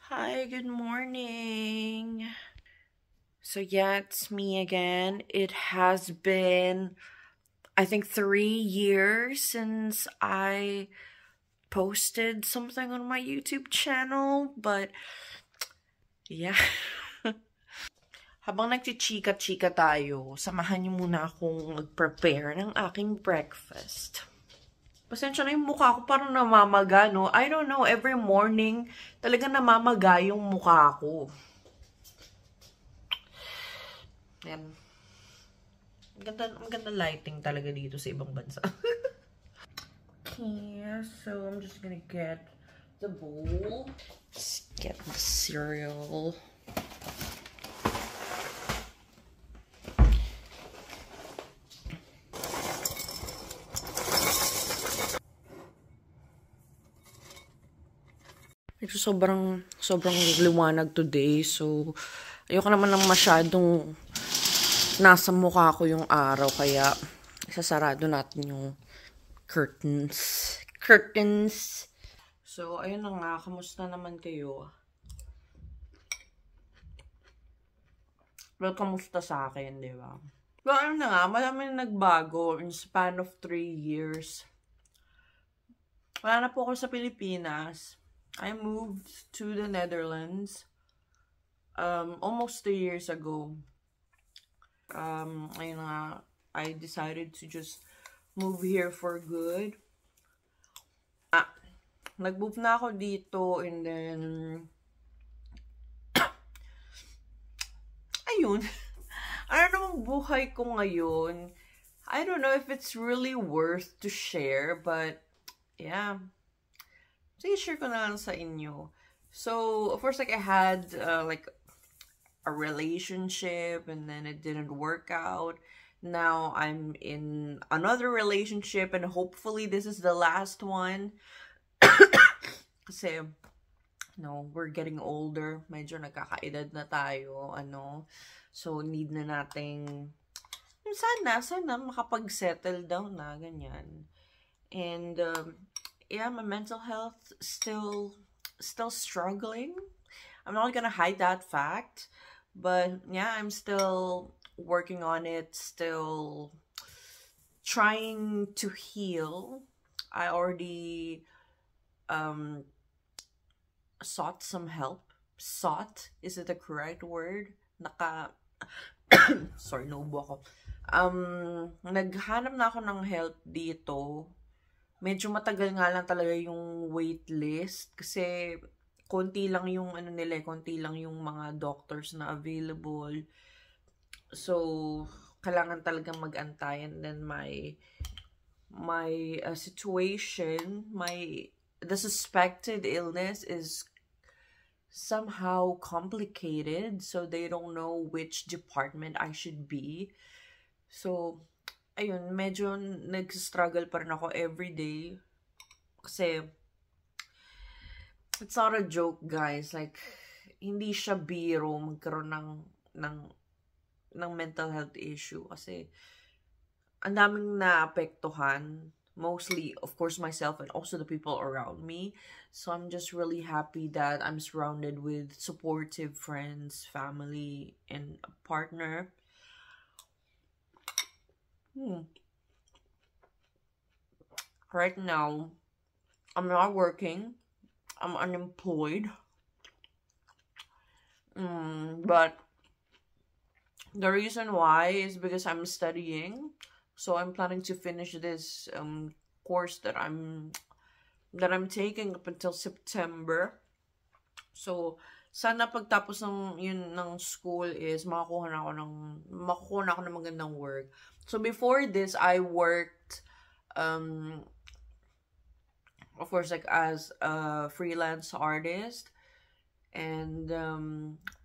Hi, good morning. So, yeah, it's me again. It has been, I think, 3 years since I posted something on my YouTube channel, but yeah. Habang nagchichika-chika tayo, samahan niyo muna akong mag-prepare ng aking breakfast. Pasensya na yung mukha ko parang namamaga, no? I don't know, every morning talaga namamaga yung mukha ko. Yan. Ang ganda lighting talaga dito sa ibang bansa. Okay, so I'm just gonna get the bowl. Let's get the cereal. Ito sobrang liwanag today, so ayoko naman ng masyadong nasa mukha ko yung araw, kaya isasarado natin yung curtains. So, ayun na nga, kamusta naman kayo? Well, kamusta sa akin, di ba? Well, ayun na nga, maraming nagbago in span of 3 years. Wala na po ako sa Pilipinas. I moved to the Netherlands almost 3 years ago. Ayun nga, I decided to just move here for good. Nag-move na ako dito, and then ayun. Ano namang buhay ko ngayon? I don't know if it's really worth to share, but yeah. Sige, share ko na lang sa inyo. So, of course, like, I had, like, a relationship, and then it didn't work out. Now, I'm in another relationship, and hopefully, this is the last one. Kasi, no, we're getting older. Medyo nagkakaedad na tayo, So, need na nating, sana makapag-settle down na, ganyan. And, yeah, my mental health still struggling. I'm not gonna hide that fact, but yeah, I'm still working on it, still trying to heal. I already sought some help. Sought, is it the correct word? Sorry, naubo ako. Naghanap na ako ng help dito. Medyo matagal nga lang talaga yung wait list kasi konti lang yung konti lang yung mga doctors na available. So, kailangan talagang mag-antay, and then my situation, the suspected illness is somehow complicated, so they don't know which department I should be. So, ayun, medyo nag-struggle pa rin ako everyday. Kasi, it's not a joke, guys. Like, hindi siya biro magkaroon ng mental health issue. Kasi, ang daming naapektuhan. Mostly, of course, myself and also the people around me. So, I'm just really happy that I'm surrounded with supportive friends, family, and a partner. Right now, I'm not working. I'm unemployed. But the reason why is because I'm studying. So I'm planning to finish this course that I'm taking up until September. So sana pagtapos ng school is makakuha na ako ng magandang work. So before this, I worked of course, like, as a freelance artist, and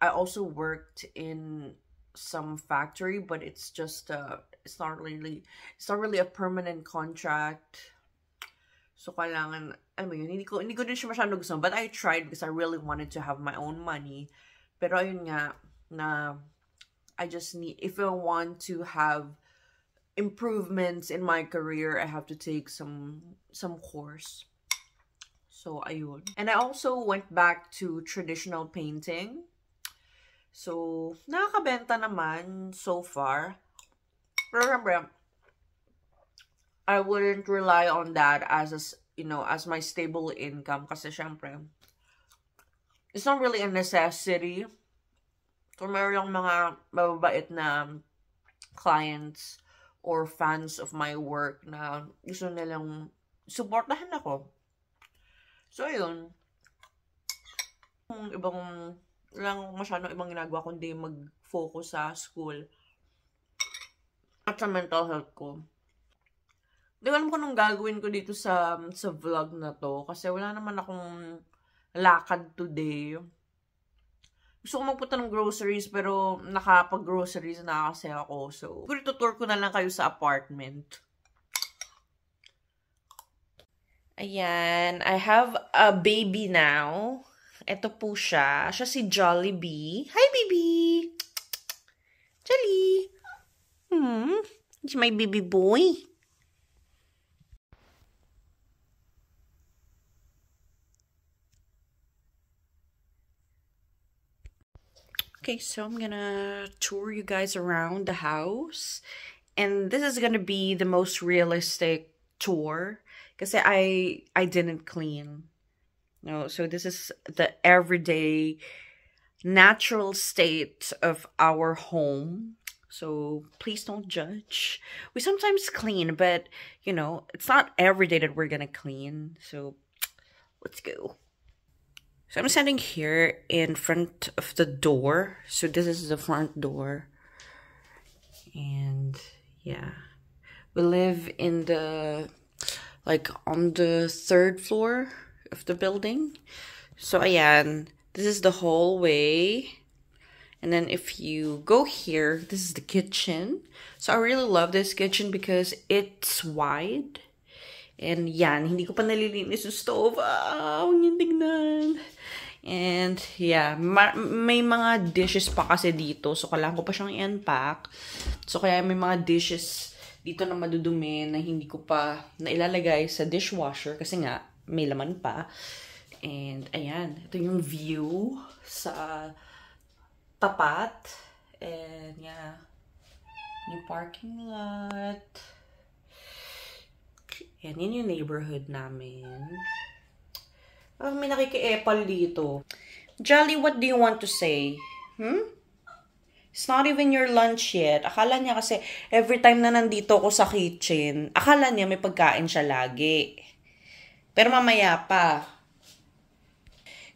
I also worked in some factory, but it's just it's not really a permanent contract. So kailangan, hindi ko din siya masyadong gusto, but I tried because I really wanted to have my own money. Pero ayun nga, na I just need, if I want to have improvements in my career, I have to take some course. So, ayun. And I also went back to traditional painting. So, nakakabenta naman so far. Pero syempre, I wouldn't rely on that as a, as my stable income. Kasi syempre, it's not really a necessity. So, meron mga mababait na clients or fans of my work na gusto nilang supportahan ako. So, ayun. Walang masyadong ibang ginagawa kundi mag-focus sa school at sa mental health ko. Hindi ko alam kung anong gagawin ko dito sa vlog na to kasi wala naman akong lakad today. Gusto ko magpunta ng groceries pero nakapag-groceries na kasi ako. So, tutur ko na lang kayo sa apartment. Ayan, I have a baby now. Ito po siya. Siya si Jollibee. Hi, baby! Jolly! It's my baby boy. Okay, so I'm gonna tour you guys around the house. And this is gonna be the most realistic tour. Kasi I didn't clean. No, so this is the everyday natural state of our home. So please don't judge. We sometimes clean, but it's not every day that we're gonna clean. So let's go. So I'm standing here in front of the door. So this is the front door. And yeah, we live in on the 3rd floor of the building. So ayan, this is the hallway. And then if you go here, this is the kitchen. So I really love this kitchen because it's wide. And yan, hindi ko pa nalilinis yung stove. Huwag niyong tignan. And yeah, may mga dishes pa kasi dito. So kailangan ko pa siyang i-unpack. So kaya may mga dishes dito na madudumi na hindi ko pa nailalagay sa dishwasher kasi nga may laman pa. And ayan, ito yung view sa tapat. And yeah, yung parking lot. Yan, yun yung neighborhood namin. May nakiki-epal dito. Jolly, what do you want to say? It's not even your lunch yet. Akala niya kasi every time na nandito ako sa kitchen, akala niya may pagkain siya lagi. Pero mamaya pa.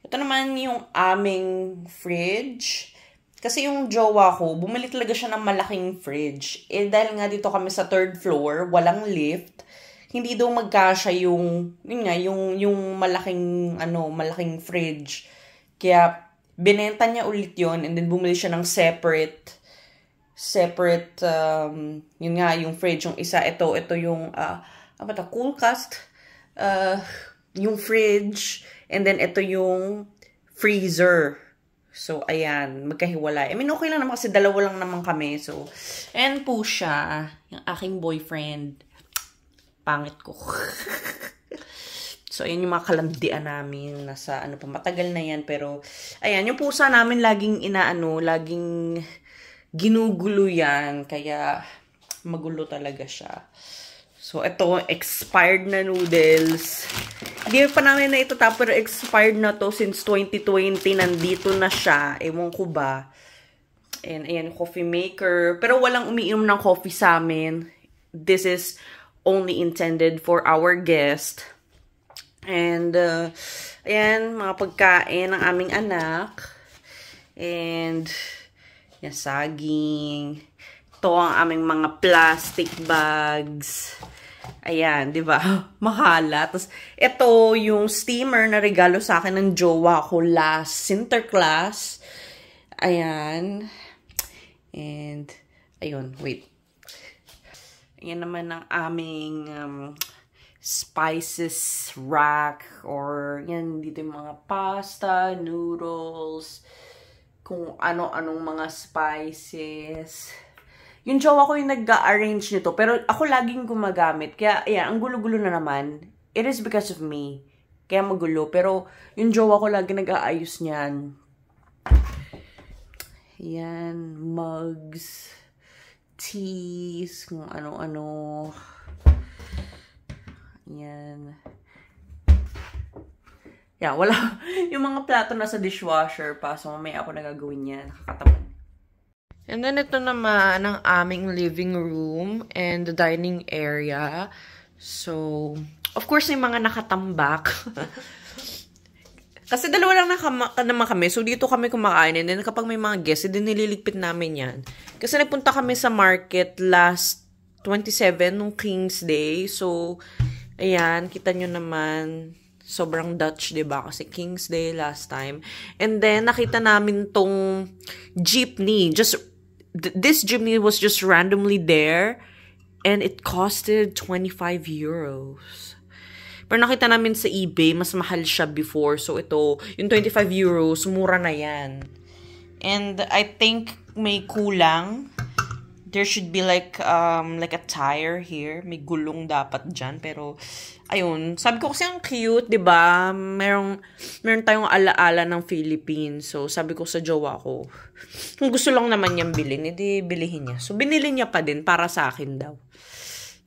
Ito naman yung aming fridge. Kasi yung jowa ko, bumili talaga siya ng malaking fridge. Dahil nga dito kami sa 3rd floor, walang lift. Hindi daw magkasya yung malaking fridge. Kaya binenta niya ulit yon and then bumili siya ng separate yun nga yung fridge. Yung isa ito yung cool cast, yung fridge, and then ito yung freezer. So ayan, magkahiwalay. I mean, okay lang naman kasi dalawa lang naman kami. So and po siya, yung aking boyfriend. Pangit ko. So, ayan yung mga kalandian namin. Nasa, matagal na yan. Pero, ayan, yung pusa namin laging laging ginugulo yan. Kaya, magulo talaga siya. So, ito, expired na noodles. Hindi pa namin na ito pero expired na to since 2020. Nandito na siya. Ewan ko ba. And, ayan, coffee maker. Pero walang umiinom ng coffee sa amin. This is only intended for our guest. And, ayan, mga pagkain ng aming anak. And, yan, saging. Ito ang aming mga plastic bags. Ayan, di ba? Mahala. Tapos, ito yung steamer na regalo sa akin ng jowa ko last Sinterklaas. Ayan. And, ayun, wait. Yan naman ang aming spices rack or yan dito yung mga pasta, noodles, kung ano-anong mga spices. Yung jowa ko yung nag-arrange nito pero ako laging gumagamit. Kaya ayan, ang gulo-gulo na naman. It is because of me. Kaya magulo. Pero yung jowa ko lagi nag-aayos niyan. Yan, mugs, teas, kung ano-ano. Yan. Yeah, wala. Yung mga plato na sa dishwasher pa. So, mamaya ako nagagawin yan. Nakakatamad. And then, ito naman ang aming living room and the dining area. So, of course, may mga nakatambak. Kasi dalawa lang naman kami. So, dito kami kumakain. And then, kapag may mga guests, din nililigpit namin yan. Kasi nagpunta kami sa market last 27 nung King's Day. So, ayan, kita nyo naman, sobrang Dutch, diba? Kasi King's Day last time. And then, nakita namin tong jeepney. This jeepney was just randomly there. And it costed 25 euros. Pero nakita namin sa eBay, mas mahal siya before. So, ito, yung 25 euros, mura na yan. And I think may kulang. There should be like a tire here. May gulong dapat dyan. Pero, ayun. Sabi ko kasi ang cute, diba? Meron tayong alaala ng Philippines. So, sabi ko sa jowa ko, kung gusto lang naman niyang bilhin, edi bilihin niya. So, binili niya pa din para sa akin daw.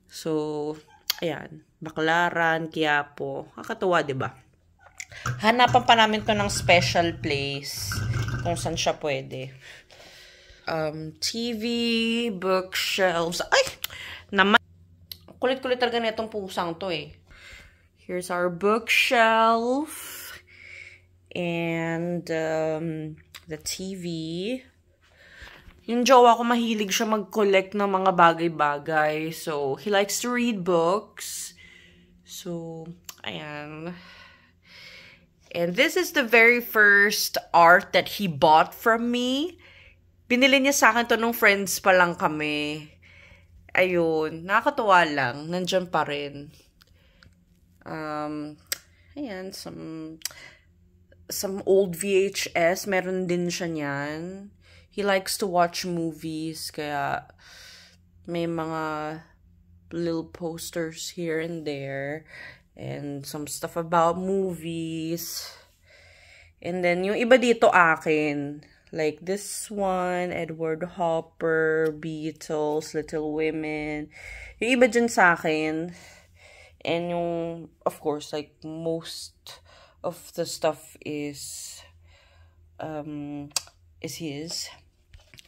So, ayan. Baclaran, Quiapo. Kakatuwa, diba? Hanapan pa namin to ng special place kung saan siya pwede. TV, bookshelves. Ay! Naman. Kulit-kulit talaga na itong pusang to eh. Here's our bookshelf. And the TV. Yung jowa ko mahilig siya mag-collect ng mga bagay-bagay. So, he likes to read books. So, ayan. And this is the very first art that he bought from me. Binili niya sa akin to nung friends pa lang kami. Ayun. Nakakatuwa lang. Nandyan pa rin. Ayan. Some old VHS. Meron din siya niyan. He likes to watch movies. Kaya may mga little posters here and there. And some stuff about movies. And then, yung iba dito akin. Like this one, Edward Hopper, Beatles, Little Women. Yung iba dyan sa akin. And yung, of course, like most of the stuff is his.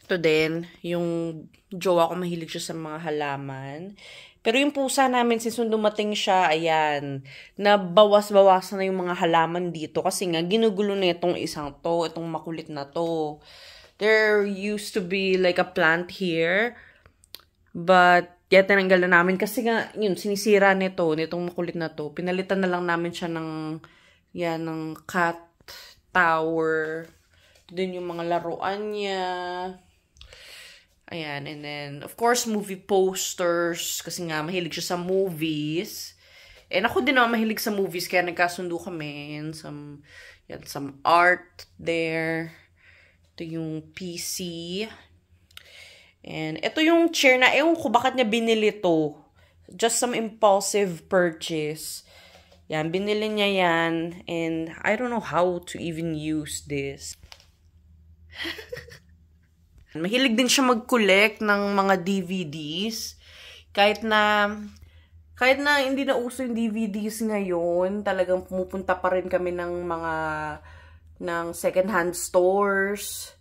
Ito din, yung jowa ko mahilig siya sa mga halaman. Pero yung pusa namin, since nung dumating siya, ayan, nabawas-bawasan na yung mga halaman dito. Kasi nga, ginugulo na itong isang to, itong makulit na to. There used to be like a plant here. But, kaya tinanggal na namin. Kasi nga, yun, sinisira nitong makulit na to. Pinalitan na lang namin siya ng cat tower. Doon yung mga laruan niya. Ayan, and then, of course, movie posters. Kasi nga, mahilig siya sa movies. And ako din naman mahilig sa movies, kaya nagkasundo kami. And some art there. Ito yung PC. And ito yung chair na, ewan ko bakit niya binili to. Just some impulsive purchase. Yan, binili niya yan. And I don't know how to even use this. Mahilig din siya mag-collect ng mga DVDs. Kahit na hindi na uso yung DVDs ngayon, talagang pumupunta pa rin kami ng second-hand stores.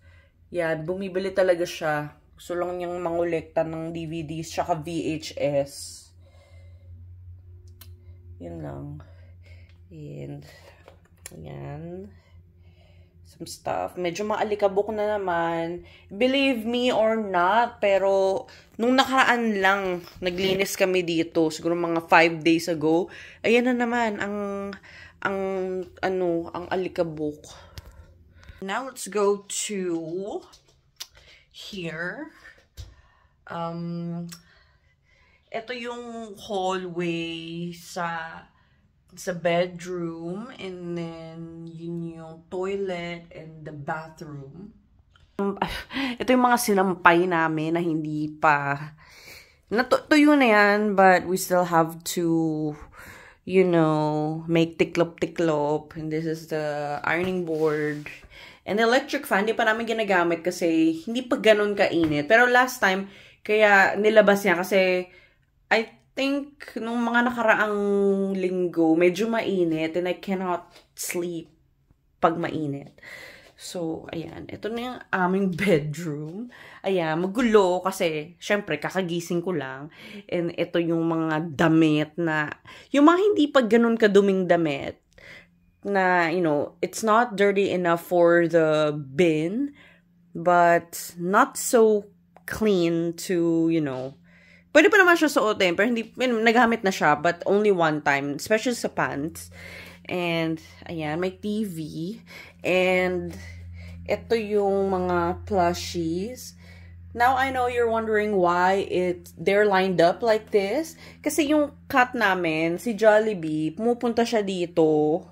Yan, bumibili talaga siya. Gusto lang niyang mangolekta ng DVDs tsaka VHS. Yun lang. And, yan. Some stuff. Medyo maalikabok na naman. Believe me or not, pero nung nakaraan lang, naglinis kami dito. Siguro mga 5 days ago. Ayan na naman, ang alikabok. Now, let's go to here. Ito yung hallway sa bedroom, and then yun yung toilet and the bathroom. Ito yung mga sinampay namin na hindi pa natuyo na yan, but we still have to you know, make tiklop-tiklop. And this is the ironing board. And the electric fan, hindi pa namin ginagamit kasi hindi pa ganun kainit. Pero last time, kaya nilabas niya kasi I think nung mga nakaraang linggo, medyo mainit and I cannot sleep pag mainit. So, ayan. Ito na yung aming bedroom. Ayan, magulo kasi, syempre, kakagising ko lang. And ito yung mga damit na, yung mga hindi pa ganun kaduming damit, na, you know, it's not dirty enough for the bin, but not so clean to, you know, pwede pa naman siya suotin, pero hindi, nagamit na siya, but only one time, especially sa pants. And, ayan, may TV. And, ito yung mga plushies. Now, I know you're wondering why they're lined up like this. Kasi yung cat namin, si Jollibee, pumupunta siya dito,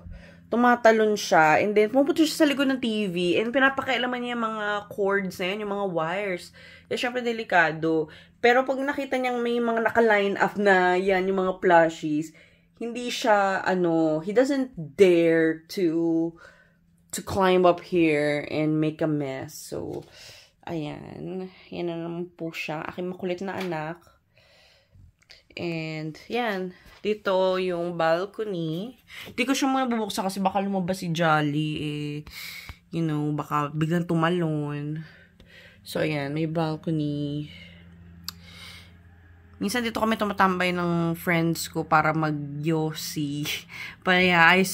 tumatalon siya, and then pumupunta siya sa likod ng TV, and pinapakailaman niya yung mga cords na yun, yung mga wires. Eh, syempre, delikado. Pero pag nakita niyang may mga naka-line up na yan, yung mga plushies, hindi siya, he doesn't dare to climb up here and make a mess. So, ayan. Yan na naman po siya. Aking makulit na anak. And, yan. Dito yung balcony. Hindi ko siya muna bubuksan kasi baka lumabas si Jolly. You know, baka biglang tumalon. So, ayan. May balcony. Minsan dito kami tumatambay ng friends ko para mag-yosi. But yeah, I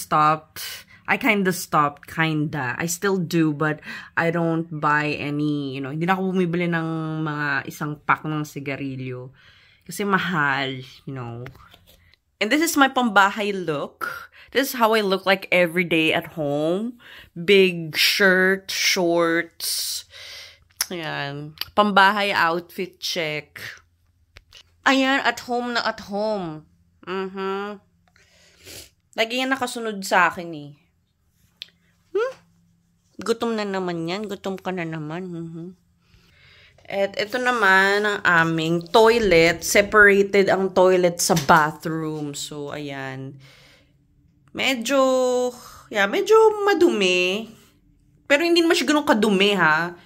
kinda stopped, I still do, but I don't buy any, you know, hindi na ako bumibili ng mga isang pack ng sigarilyo. Kasi mahal, you know. And this is my pambahay look. This is how I look like every day at home. Big shirt, shorts. Ayan. Pambahay outfit check. Ayan, at home na at home. Lagi yan nakasunod sa akin eh. Gutom na naman yan. Gutom ka na naman. At ito naman ang aming toilet. Separated ang toilet sa bathroom. So, ayan. Medyo madumi. Pero hindi naman siya ganun kadumi, ha.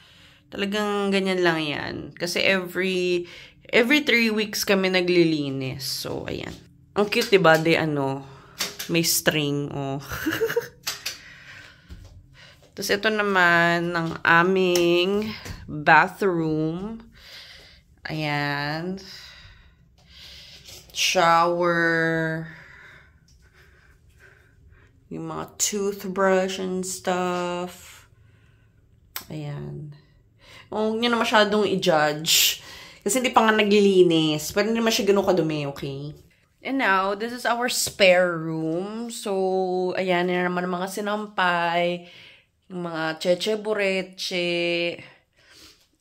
Talagang ganyan lang yan. Kasi every 3 weeks kami naglilinis. So, ayan. Ang cute, diba? May string, oh. Tapos, ito naman ang aming bathroom. Ayan. Shower. Yung mga toothbrush and stuff. Ayan. Huwag nyo na masyadong i-judge. Kasi hindi pa nga naglilinis. Pero hindi naman siya ganun kadumi, okay? And now, this is our spare room. So, ayan na naman ang mga sinampay. Yung mga cheche bureche.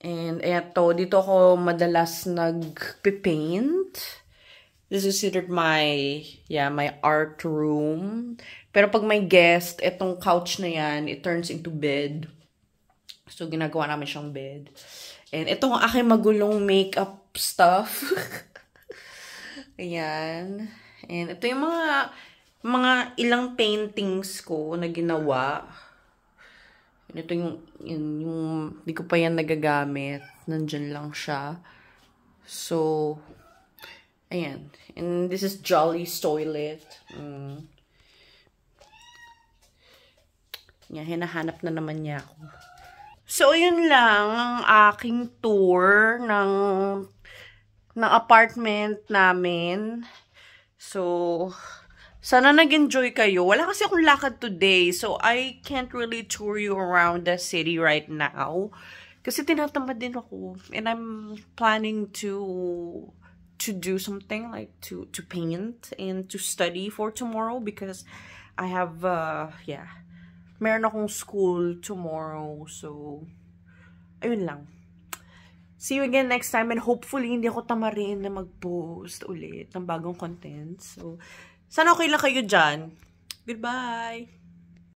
And, eto, dito ako madalas nag-paint. This is considered my art room. Pero pag may guest, etong couch na yan, it turns into bed. So, ginagawa namin siyang bed. And ito ang aking magulong makeup stuff. Ayan. And ito yung mga ilang paintings ko na ginawa. And ito yung hindi ko pa yan nagagamit. Nandyan lang siya. So, ayan. And this is Jolly's toilet. Yan, hinahanap na naman niya ako. So, yun lang ang aking tour ng apartment namin. So, sana nag-enjoy kayo. Wala kasi akong lakad today, so I can't really tour you around the city right now. Kasi tinatamad din ako. And I'm planning to do something like to paint and to study for tomorrow because I have, meron akong school tomorrow. So, ayun lang. See you again next time and hopefully hindi ako tamarin na mag-post ulit ng bagong content. So, sana okay lang kayo dyan. Goodbye!